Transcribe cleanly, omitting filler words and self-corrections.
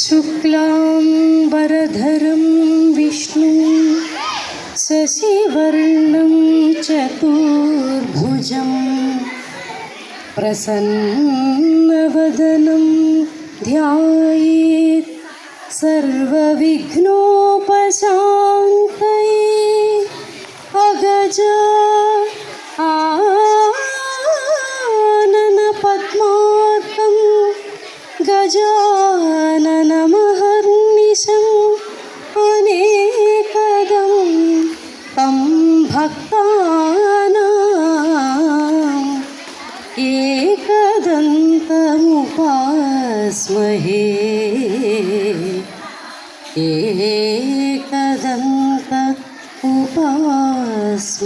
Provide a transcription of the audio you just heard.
शुक्लाम्बरधरं विष्णुं शशिवर्णं चतुर्भुजं प्रसन्नवदनं ध्यायेत् सर्वविघ्नोपशान्तये अगजा आननपद्मार्कं गजाननमहर्निशम् अनेकदं तं भक्तानाम् एकदन्तमुपास्महे एकदन्त उपास्महे।